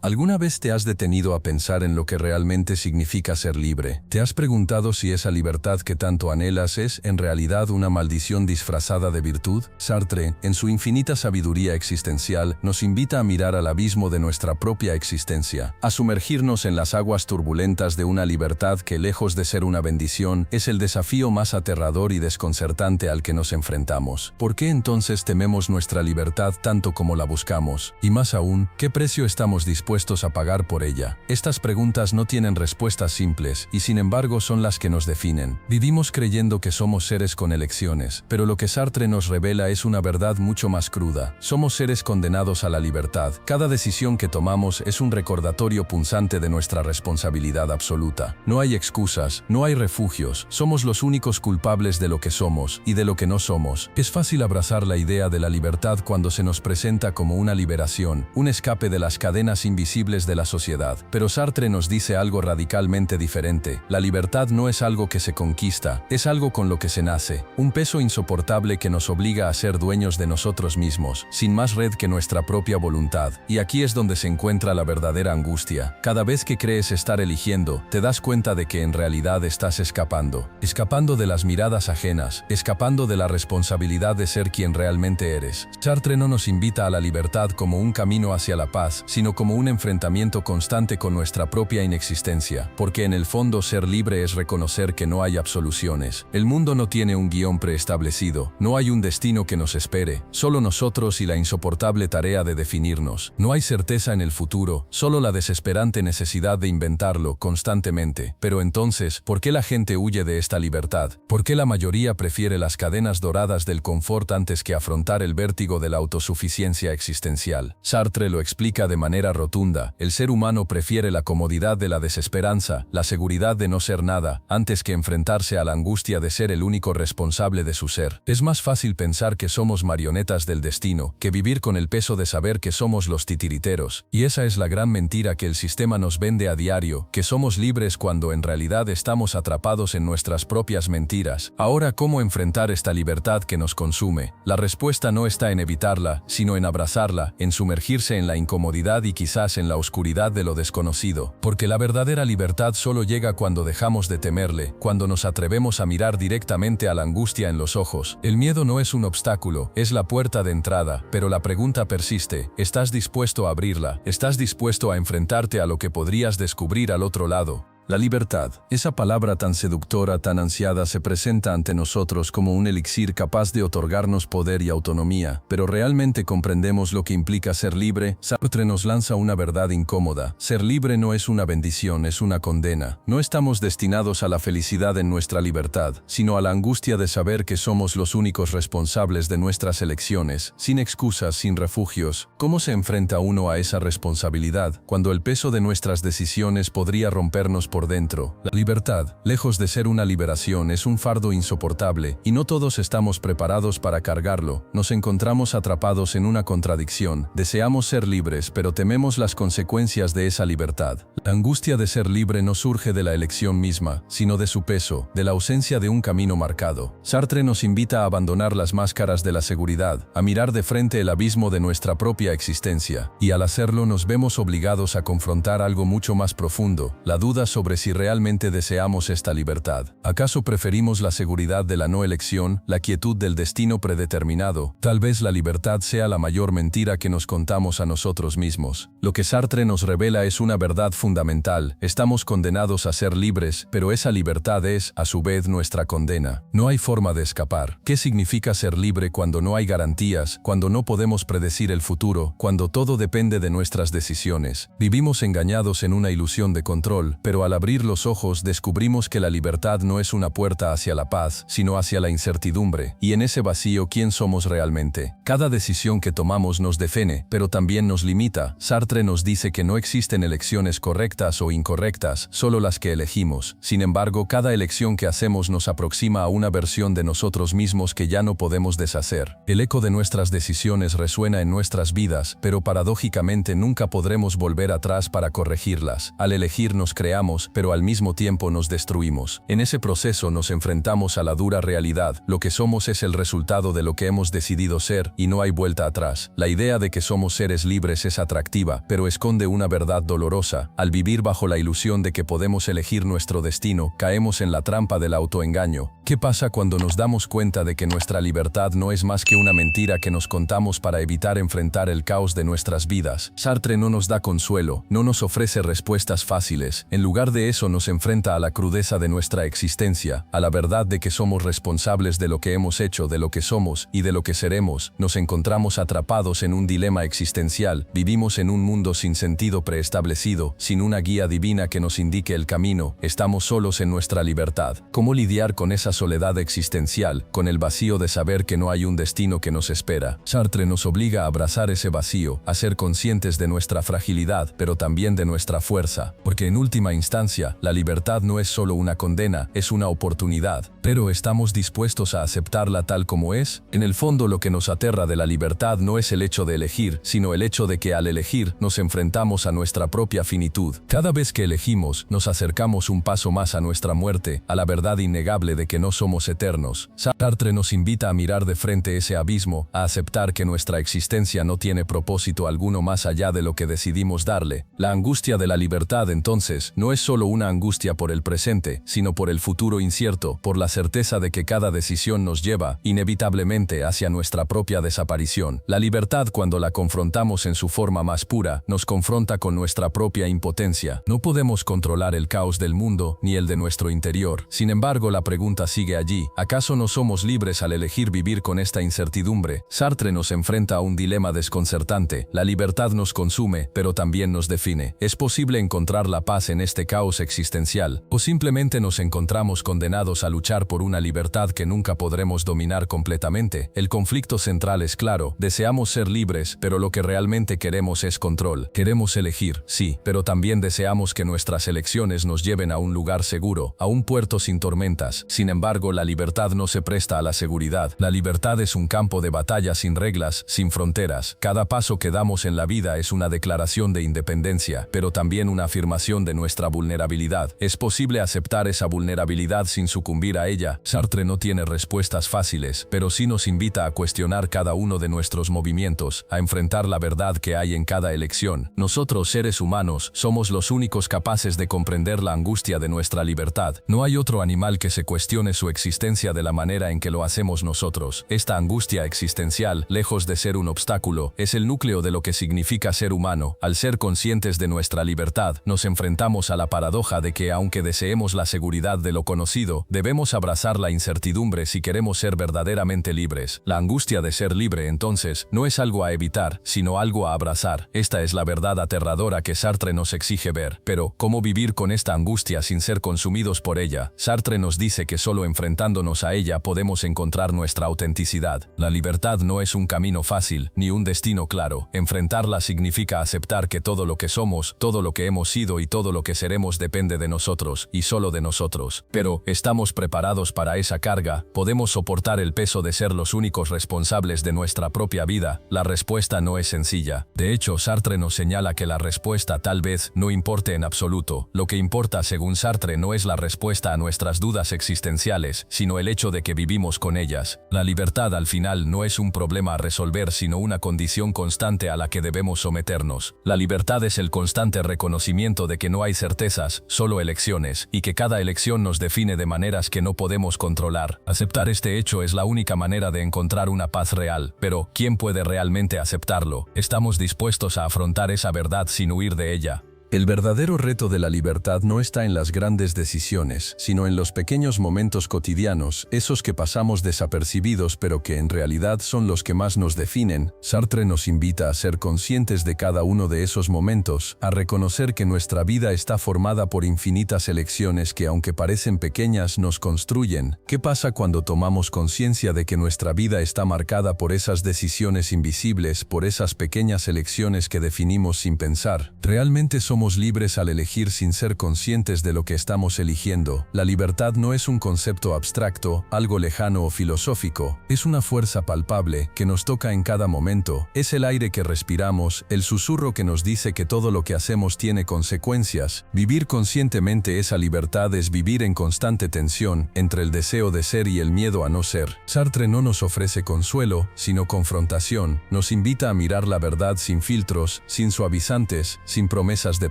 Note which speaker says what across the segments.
Speaker 1: ¿Alguna vez te has detenido a pensar en lo que realmente significa ser libre? ¿Te has preguntado si esa libertad que tanto anhelas es, en realidad, una maldición disfrazada de virtud? Sartre, en su infinita sabiduría existencial, nos invita a mirar al abismo de nuestra propia existencia, a sumergirnos en las aguas turbulentas de una libertad que, lejos de ser una bendición, es el desafío más aterrador y desconcertante al que nos enfrentamos. ¿Por qué entonces tememos nuestra libertad tanto como la buscamos? Y más aún, ¿qué precio estamos dispuestos a pagar por ella? Estas preguntas no tienen respuestas simples y sin embargo son las que nos definen. Vivimos creyendo que somos seres con elecciones, pero lo que Sartre nos revela es una verdad mucho más cruda. Somos seres condenados a la libertad. Cada decisión que tomamos es un recordatorio punzante de nuestra responsabilidad absoluta. No hay excusas, no hay refugios, somos los únicos culpables de lo que somos y de lo que no somos. Es fácil abrazar la idea de la libertad cuando se nos presenta como una liberación, un escape de las cadenas invisibles de la sociedad. Pero Sartre nos dice algo radicalmente diferente. La libertad no es algo que se conquista, es algo con lo que se nace. Un peso insoportable que nos obliga a ser dueños de nosotros mismos, sin más red que nuestra propia voluntad. Y aquí es donde se encuentra la verdadera angustia. Cada vez que crees estar eligiendo, te das cuenta de que en realidad estás escapando. Escapando de las miradas ajenas, escapando de la responsabilidad de ser quien realmente eres. Sartre no nos invita a la libertad como un camino hacia la paz, sino como un enfrentamiento constante con nuestra propia inexistencia, porque en el fondo ser libre es reconocer que no hay absoluciones. El mundo no tiene un guión preestablecido, no hay un destino que nos espere, solo nosotros y la insoportable tarea de definirnos. No hay certeza en el futuro, solo la desesperante necesidad de inventarlo constantemente. Pero entonces, ¿por qué la gente huye de esta libertad? ¿Por qué la mayoría prefiere las cadenas doradas del confort antes que afrontar el vértigo de la autosuficiencia existencial? Sartre lo explica de manera rotunda. El ser humano prefiere la comodidad de la desesperanza, la seguridad de no ser nada, antes que enfrentarse a la angustia de ser el único responsable de su ser. Es más fácil pensar que somos marionetas del destino, que vivir con el peso de saber que somos los titiriteros. Y esa es la gran mentira que el sistema nos vende a diario, que somos libres cuando en realidad estamos atrapados en nuestras propias mentiras. Ahora, ¿cómo enfrentar esta libertad que nos consume? La respuesta no está en evitarla, sino en abrazarla, en sumergirse en la incomodidad y quizás en la oscuridad de lo desconocido, porque la verdadera libertad solo llega cuando dejamos de temerle, cuando nos atrevemos a mirar directamente a la angustia en los ojos. El miedo no es un obstáculo, es la puerta de entrada, pero la pregunta persiste: ¿estás dispuesto a abrirla? ¿Estás dispuesto a enfrentarte a lo que podrías descubrir al otro lado? La libertad, esa palabra tan seductora, tan ansiada, se presenta ante nosotros como un elixir capaz de otorgarnos poder y autonomía, pero ¿realmente comprendemos lo que implica ser libre? Sartre nos lanza una verdad incómoda. Ser libre no es una bendición, es una condena. No estamos destinados a la felicidad en nuestra libertad, sino a la angustia de saber que somos los únicos responsables de nuestras elecciones, sin excusas, sin refugios. ¿Cómo se enfrenta uno a esa responsabilidad, cuando el peso de nuestras decisiones podría rompernos por dentro? La libertad, lejos de ser una liberación, es un fardo insoportable, y no todos estamos preparados para cargarlo. Nos encontramos atrapados en una contradicción. Deseamos ser libres, pero tememos las consecuencias de esa libertad. La angustia de ser libre no surge de la elección misma, sino de su peso, de la ausencia de un camino marcado. Sartre nos invita a abandonar las máscaras de la seguridad, a mirar de frente el abismo de nuestra propia existencia, y al hacerlo nos vemos obligados a confrontar algo mucho más profundo: la duda sobre si realmente deseamos esta libertad. ¿Acaso preferimos la seguridad de la no elección, la quietud del destino predeterminado? Tal vez la libertad sea la mayor mentira que nos contamos a nosotros mismos. Lo que Sartre nos revela es una verdad fundamental: estamos condenados a ser libres, pero esa libertad es, a su vez, nuestra condena. No hay forma de escapar. ¿Qué significa ser libre cuando no hay garantías, cuando no podemos predecir el futuro, cuando todo depende de nuestras decisiones? Vivimos engañados en una ilusión de control, pero al abrir los ojos descubrimos que la libertad no es una puerta hacia la paz, sino hacia la incertidumbre. Y en ese vacío, ¿quién somos realmente? Cada decisión que tomamos nos define, pero también nos limita. Sartre nos dice que no existen elecciones correctas o incorrectas, solo las que elegimos. Sin embargo, cada elección que hacemos nos aproxima a una versión de nosotros mismos que ya no podemos deshacer. El eco de nuestras decisiones resuena en nuestras vidas, pero paradójicamente nunca podremos volver atrás para corregirlas. Al elegir nos creamos, elevamos, pero al mismo tiempo nos destruimos. En ese proceso nos enfrentamos a la dura realidad. Lo que somos es el resultado de lo que hemos decidido ser, y no hay vuelta atrás. La idea de que somos seres libres es atractiva, pero esconde una verdad dolorosa. Al vivir bajo la ilusión de que podemos elegir nuestro destino, caemos en la trampa del autoengaño. ¿Qué pasa cuando nos damos cuenta de que nuestra libertad no es más que una mentira que nos contamos para evitar enfrentar el caos de nuestras vidas? Sartre no nos da consuelo, no nos ofrece respuestas fáciles. En lugar de eso nos enfrenta a la crudeza de nuestra existencia, a la verdad de que somos responsables de lo que hemos hecho, de lo que somos y de lo que seremos. Nos encontramos atrapados en un dilema existencial. Vivimos en un mundo sin sentido preestablecido, sin una guía divina que nos indique el camino. Estamos solos en nuestra libertad. ¿Cómo lidiar con esa soledad existencial, con el vacío de saber que no hay un destino que nos espera? Sartre nos obliga a abrazar ese vacío, a ser conscientes de nuestra fragilidad, pero también de nuestra fuerza, porque en última instancia, la libertad no es solo una condena, es una oportunidad. Pero ¿estamos dispuestos a aceptarla tal como es? En el fondo, lo que nos aterra de la libertad no es el hecho de elegir, sino el hecho de que al elegir nos enfrentamos a nuestra propia finitud. Cada vez que elegimos, nos acercamos un paso más a nuestra muerte, a la verdad innegable de que no somos eternos. Sartre nos invita a mirar de frente ese abismo, a aceptar que nuestra existencia no tiene propósito alguno más allá de lo que decidimos darle. La angustia de la libertad, entonces, no es solo una angustia por el presente, sino por el futuro incierto, por la certeza de que cada decisión nos lleva, inevitablemente, hacia nuestra propia desaparición. La libertad, cuando la confrontamos en su forma más pura, nos confronta con nuestra propia impotencia. No podemos controlar el caos del mundo, ni el de nuestro interior. Sin embargo, la pregunta sigue allí. ¿Acaso no somos libres al elegir vivir con esta incertidumbre? Sartre nos enfrenta a un dilema desconcertante. La libertad nos consume, pero también nos define. ¿Es posible encontrar la paz en este caos existencial? ¿O simplemente nos encontramos condenados a luchar por una libertad que nunca podremos dominar completamente? El conflicto central es claro. Deseamos ser libres, pero lo que realmente queremos es control. Queremos elegir, sí, pero también deseamos que nuestras elecciones nos lleven a un lugar seguro, a un puerto sin tormentas. Sin embargo, la libertad no se presta a la seguridad. La libertad es un campo de batalla sin reglas, sin fronteras. Cada paso que damos en la vida es una declaración de independencia, pero también una afirmación de nuestra vulnerabilidad. ¿Es posible aceptar esa vulnerabilidad sin sucumbir a ella? Sartre no tiene respuestas fáciles, pero sí nos invita a cuestionar cada uno de nuestros movimientos, a enfrentar la verdad que hay en cada elección. Nosotros, seres humanos, somos los únicos capaces de comprender la angustia de nuestra libertad. No hay otro animal que se cuestione su existencia de la manera en que lo hacemos nosotros. Esta angustia existencial, lejos de ser un obstáculo, es el núcleo de lo que significa ser humano. Al ser conscientes de nuestra libertad, nos enfrentamos a la paradoja de que, aunque deseemos la seguridad de lo conocido, debemos abrazar la incertidumbre si queremos ser verdaderamente libres. La angustia de ser libre, entonces, no es algo a evitar, sino algo a abrazar. Esta es la verdad aterradora que Sartre nos exige ver. Pero, ¿cómo vivir con esta angustia sin ser consumidos por ella? Sartre nos dice que solo enfrentándonos a ella podemos encontrar nuestra autenticidad. La libertad no es un camino fácil, ni un destino claro. Enfrentarla significa aceptar que todo lo que somos, todo lo que hemos sido y todo lo que seremos depende de nosotros, y solo de nosotros. Pero, ¿estamos preparados para esa carga? ¿Podemos soportar el peso de ser los únicos responsables de nuestra propia vida? La respuesta no es sencilla. De hecho, Sartre nos señala que la respuesta tal vez no importe en absoluto. Lo que importa, según Sartre, no es la respuesta a nuestras dudas existenciales, sino el hecho de que vivimos con ellas. La libertad, al final, no es un problema a resolver, sino una condición constante a la que debemos someternos. La libertad es el constante reconocimiento de que no hay certezas, solo elecciones, y que cada elección nos define de maneras que no podemos controlar. Aceptar este hecho es la única manera de encontrar una paz real. Pero, ¿quién puede realmente aceptarlo? ¿Estamos dispuestos a afrontar esa verdad sin huir de ella?
Speaker 2: El verdadero reto de la libertad no está en las grandes decisiones, sino en los pequeños momentos cotidianos, esos que pasamos desapercibidos pero que en realidad son los que más nos definen. Sartre nos invita a ser conscientes de cada uno de esos momentos, a reconocer que nuestra vida está formada por infinitas elecciones que, aunque parecen pequeñas, nos construyen. ¿Qué pasa cuando tomamos conciencia de que nuestra vida está marcada por esas decisiones invisibles, por esas pequeñas elecciones que definimos sin pensar? Realmente somos
Speaker 1: somos libres al elegir sin ser conscientes de lo que estamos eligiendo. La libertad no es un concepto abstracto, algo lejano o filosófico, es una fuerza palpable que nos toca en cada momento. Es el aire que respiramos, el susurro que nos dice que todo lo que hacemos tiene consecuencias. Vivir conscientemente esa libertad es vivir en constante tensión entre el deseo de ser y el miedo a no ser. Sartre no nos ofrece consuelo, sino confrontación. Nos invita a mirar la verdad sin filtros, sin suavizantes, sin promesas de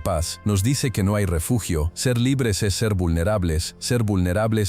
Speaker 1: paz. Nos dice que no hay refugio. Ser libres es ser vulnerables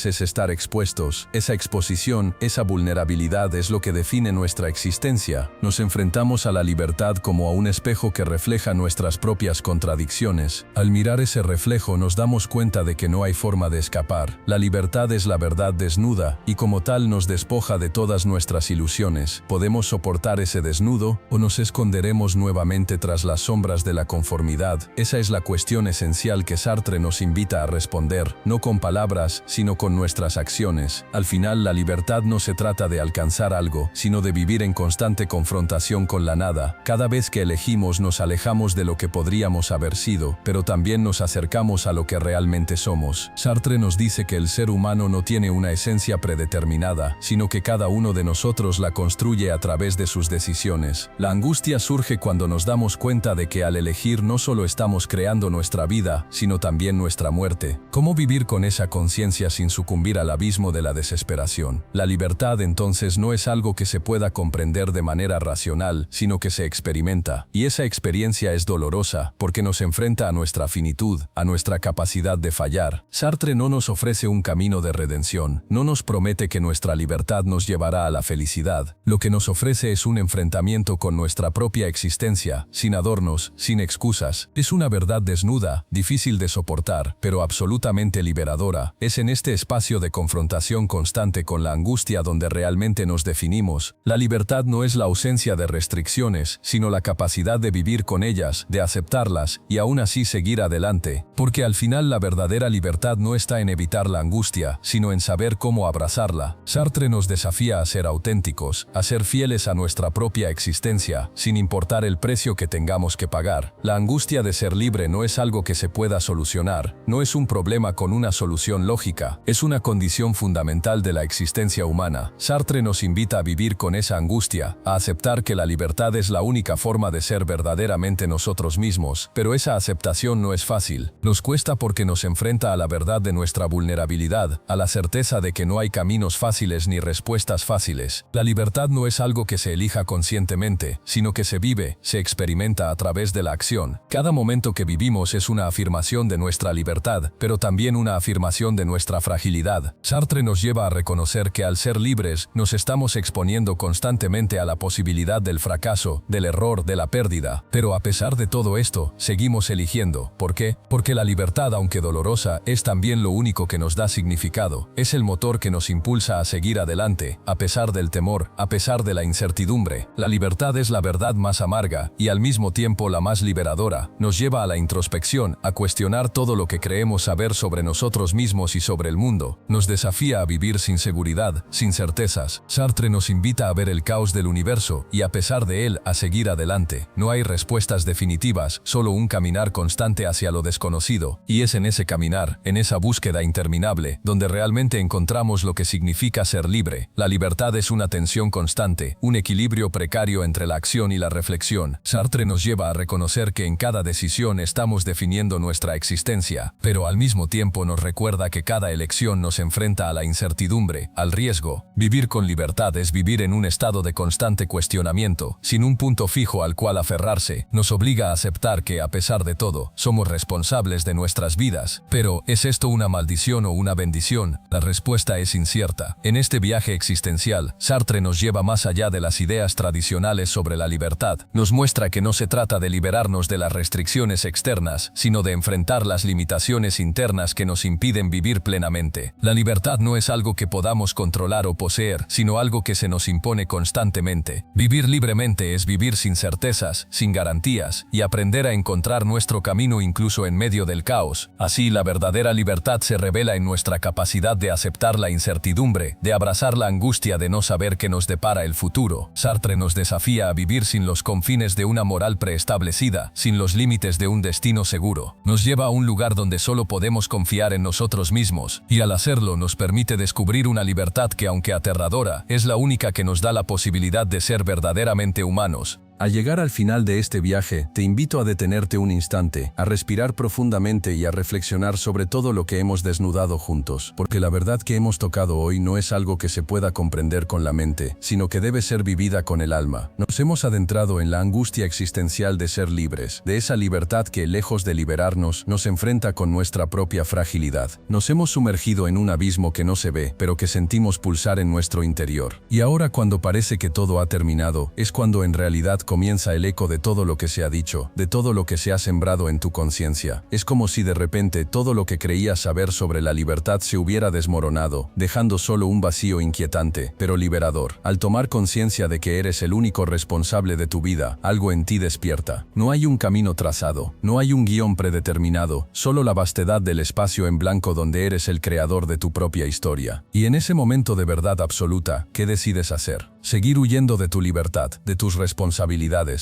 Speaker 1: es estar expuestos. Esa exposición, esa vulnerabilidad es lo que define nuestra existencia. Nos enfrentamos a la libertad como a un espejo que refleja nuestras propias contradicciones. Al mirar ese reflejo nos damos cuenta de que no hay forma de escapar. La libertad es la verdad desnuda, y como tal nos despoja de todas nuestras ilusiones. Podemos soportar ese desnudo, o nos esconderemos nuevamente tras las sombras de la conformidad. Esa es la cuestión esencial que Sartre nos invita a responder, no con palabras, sino con nuestras acciones. Al final, la libertad no se trata de alcanzar algo, sino de vivir en constante confrontación con la nada. Cada vez que elegimos nos alejamos de lo que podríamos haber sido, pero también nos acercamos a lo que realmente somos. Sartre nos dice que el ser humano no tiene una esencia predeterminada, sino que cada uno de nosotros la construye a través de sus decisiones. La angustia surge cuando nos damos cuenta de que al elegir no solo estamos creando nuestra vida, sino también nuestra muerte. ¿Cómo vivir con esa conciencia sin sucumbir al abismo de la desesperación? La libertad entonces no es algo que se pueda comprender de manera racional, sino que se experimenta. Y esa experiencia es dolorosa, porque nos enfrenta a nuestra finitud, a nuestra capacidad de fallar. Sartre no nos ofrece un camino de redención, no nos promete que nuestra libertad nos llevará a la felicidad. Lo que nos ofrece es un enfrentamiento con nuestra propia existencia, sin adornos, sin excusas. Es una verdad desnuda, difícil de soportar, pero absolutamente liberadora. Es en este espacio de confrontación constante con la angustia donde realmente nos definimos. La libertad no es la ausencia de restricciones, sino la capacidad de vivir con ellas, de aceptarlas y aún así seguir adelante. Porque al final la verdadera libertad no está en evitar la angustia, sino en saber cómo abrazarla. Sartre nos desafía a ser auténticos, a ser fieles a nuestra propia existencia, sin importar el precio que tengamos que pagar. La angustia de ser libre no es algo que se pueda solucionar, no es un problema con una solución lógica, es una condición fundamental de la existencia humana. Sartre nos invita a vivir con esa angustia, a aceptar que la libertad es la única forma de ser verdaderamente nosotros mismos, pero esa aceptación no es fácil. Nos cuesta porque nos enfrenta a la verdad de nuestra vulnerabilidad, a la certeza de que no hay caminos fáciles ni respuestas fáciles. La libertad no es algo que se elija conscientemente, sino que se vive, se experimenta a través de la acción. Cada momento que vivimos es una afirmación de nuestra libertad, pero también una afirmación de nuestra fragilidad. Sartre nos lleva a reconocer que al ser libres, nos estamos exponiendo constantemente a la posibilidad del fracaso, del error, de la pérdida. Pero a pesar de todo esto, seguimos eligiendo. ¿Por qué? Porque la libertad, aunque dolorosa, es también lo único que nos da significado. Es el motor que nos impulsa a seguir adelante, a pesar del temor, a pesar de la incertidumbre. La libertad es la verdad más amarga, y al mismo tiempo la más liberadora. Nos lleva a la introspección, a cuestionar todo lo que creemos saber sobre nosotros mismos y sobre el mundo. Nos desafía a vivir sin seguridad, sin certezas. Sartre nos invita a ver el caos del universo, y a pesar de él, a seguir adelante. No hay respuestas definitivas, solo un caminar constante hacia lo desconocido. Y es en ese caminar, en esa búsqueda interminable, donde realmente encontramos lo que significa ser libre. La libertad es una tensión constante, un equilibrio precario entre la acción y la reflexión. Sartre nos lleva a reconocer que en cada decisión estamos definiendo nuestra existencia, pero al mismo tiempo nos recuerda que cada elección nos enfrenta a la incertidumbre, al riesgo. Vivir con libertad es vivir en un estado de constante cuestionamiento, sin un punto fijo al cual aferrarse. Nos obliga a aceptar que, a pesar de todo, somos responsables de nuestras vidas. Pero, ¿es esto una maldición o una bendición? La respuesta es incierta. En este viaje existencial, Sartre nos lleva más allá de las ideas tradicionales sobre la libertad. Nos muestra que no se trata de liberarnos de las restricciones externas, sino de enfrentar las limitaciones internas que nos impiden vivir plenamente. La libertad no es algo que podamos controlar o poseer, sino algo que se nos impone constantemente. Vivir libremente es vivir sin certezas, sin garantías, y aprender a encontrar nuestro camino incluso en medio del caos. Así, la verdadera libertad se revela en nuestra capacidad de aceptar la incertidumbre, de abrazar la angustia de no saber qué nos depara el futuro. Sartre nos desafía a vivir sin los confines de una moral preestablecida, sin los límites de
Speaker 3: de un destino seguro. Nos lleva a un lugar donde solo podemos confiar en nosotros mismos, y al hacerlo nos permite descubrir una libertad que, aunque aterradora, es la única que nos da la posibilidad de ser verdaderamente humanos.
Speaker 2: Al llegar al final de este viaje, te invito a detenerte un instante, a respirar profundamente y a reflexionar sobre todo lo que hemos desnudado juntos, porque la verdad que hemos tocado hoy no es algo que se pueda comprender con la mente, sino que debe ser vivida con el alma. Nos hemos adentrado en la angustia existencial de ser libres, de esa libertad que, lejos de liberarnos, nos enfrenta con nuestra propia fragilidad. Nos hemos sumergido en un abismo que no se ve, pero que sentimos pulsar en nuestro interior. Y ahora, cuando parece que todo ha terminado, es cuando en realidad comienza el eco de todo lo que se ha dicho, de todo lo que se ha sembrado en tu conciencia. Es como si de repente todo lo que creías saber sobre la libertad se hubiera desmoronado, dejando solo un vacío inquietante, pero liberador. Al tomar conciencia de que eres el único responsable de tu vida, algo en ti despierta. No hay un camino trazado, no hay un guión predeterminado, solo la vastedad del espacio en blanco donde eres el creador de tu propia historia. Y en ese momento de verdad absoluta, ¿qué decides hacer? ¿Seguir huyendo de tu libertad, de tus responsabilidades,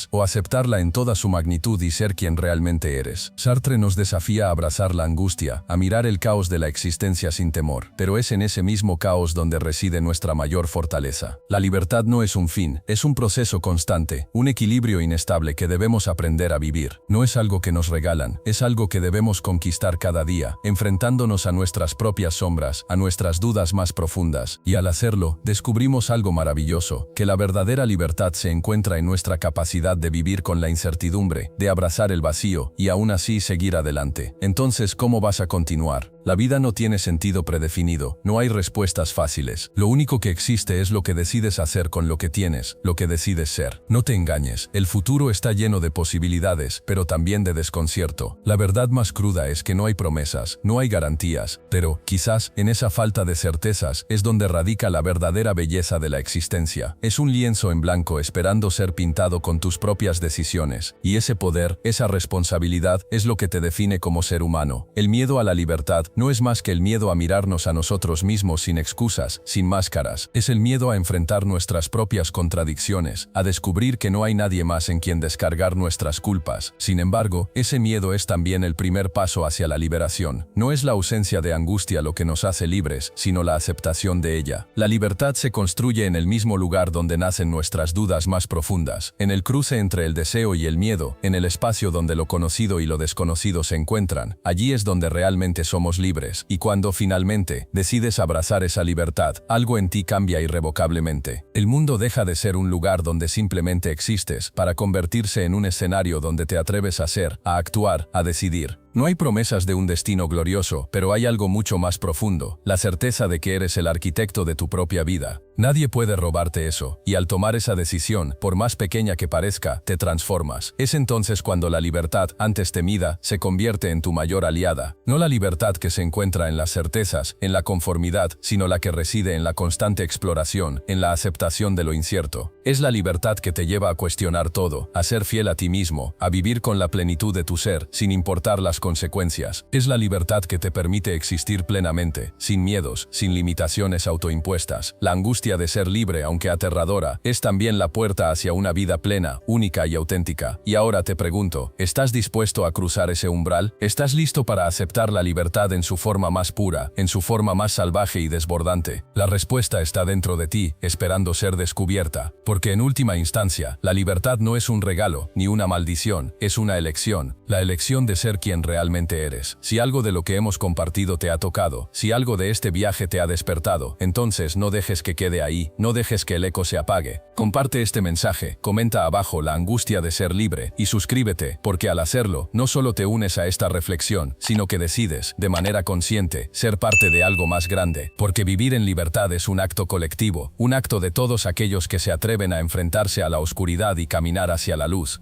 Speaker 2: o aceptarla en toda su magnitud y ser quien realmente eres? Sartre nos desafía a abrazar la angustia, a mirar el caos de la existencia sin temor, pero es en ese mismo caos donde reside nuestra mayor fortaleza. La libertad no es un fin, es un proceso constante, un equilibrio inestable que debemos aprender a vivir. No es algo que nos regalan, es algo que debemos conquistar cada día, enfrentándonos a nuestras propias sombras, a nuestras dudas más profundas, y al hacerlo, descubrimos algo maravilloso, que la verdadera libertad se encuentra en nuestra capacidad de vivir con la incertidumbre, de abrazar el vacío y aún así seguir adelante. Entonces, ¿cómo vas a continuar? La vida no tiene sentido predefinido, no hay respuestas fáciles. Lo único que existe es lo que decides hacer con lo que tienes, lo que decides ser. No te engañes, el futuro está lleno de posibilidades, pero también de desconcierto. La verdad más cruda es que no hay promesas, no hay garantías, pero, quizás, en esa falta de certezas es donde radica la verdadera belleza de la existencia. Es un lienzo en blanco esperando ser pintado con tus propias decisiones, y ese poder, esa responsabilidad, es lo que te define como ser humano. El miedo a la libertad no es más que el miedo a mirarnos a nosotros mismos sin excusas, sin máscaras. Es el miedo a enfrentar nuestras propias contradicciones, a descubrir que no hay nadie más en quien descargar nuestras culpas. Sin embargo, ese miedo es también el primer paso hacia la liberación. No es la ausencia de angustia lo que nos hace libres, sino la aceptación de ella. La libertad se construye en el mismo lugar donde nacen nuestras dudas más profundas, en el cruce entre el deseo y el miedo, en el espacio donde lo conocido y lo desconocido se encuentran. Allí es donde realmente somos libres, y cuando finalmente decides abrazar esa libertad, algo en ti cambia irrevocablemente. El mundo deja de ser un lugar donde simplemente existes, para convertirse en un escenario donde te atreves a ser, a actuar, a decidir. No hay promesas de un destino glorioso, pero hay algo mucho más profundo, la certeza de que eres el arquitecto de tu propia vida. Nadie puede robarte eso, y al tomar esa decisión, por más pequeña que parezca, te transformas. Es entonces cuando la libertad, antes temida, se convierte en tu mayor aliada. No la libertad que se encuentra en las certezas, en la conformidad, sino la que reside en la constante exploración, en la aceptación de lo incierto. Es la libertad que te lleva a cuestionar todo, a ser fiel a ti mismo, a vivir con la plenitud de tu ser, sin importar las consecuencias. Es la libertad que te permite existir plenamente, sin miedos, sin limitaciones autoimpuestas. La angustia de ser libre, aunque aterradora, es también la puerta hacia una vida plena, única y auténtica. Y ahora te pregunto, ¿estás dispuesto a cruzar ese umbral? ¿Estás listo para aceptar la libertad en su forma más pura, en su forma más salvaje y desbordante? La respuesta está dentro de ti, esperando ser descubierta. Porque en última instancia, la libertad no es un regalo, ni una maldición, es una elección. La elección de ser quien realmente eres. Si algo de lo que hemos compartido te ha tocado, si algo de este viaje te ha despertado, entonces no dejes que quede ahí, no dejes que el eco se apague. Comparte este mensaje, comenta abajo la angustia de ser libre y suscríbete, porque al hacerlo, no solo te unes a esta reflexión, sino que decides, de manera consciente, ser parte de algo más grande, porque vivir en libertad es un acto colectivo, un acto de todos aquellos que se atreven a enfrentarse a la oscuridad y caminar hacia la luz.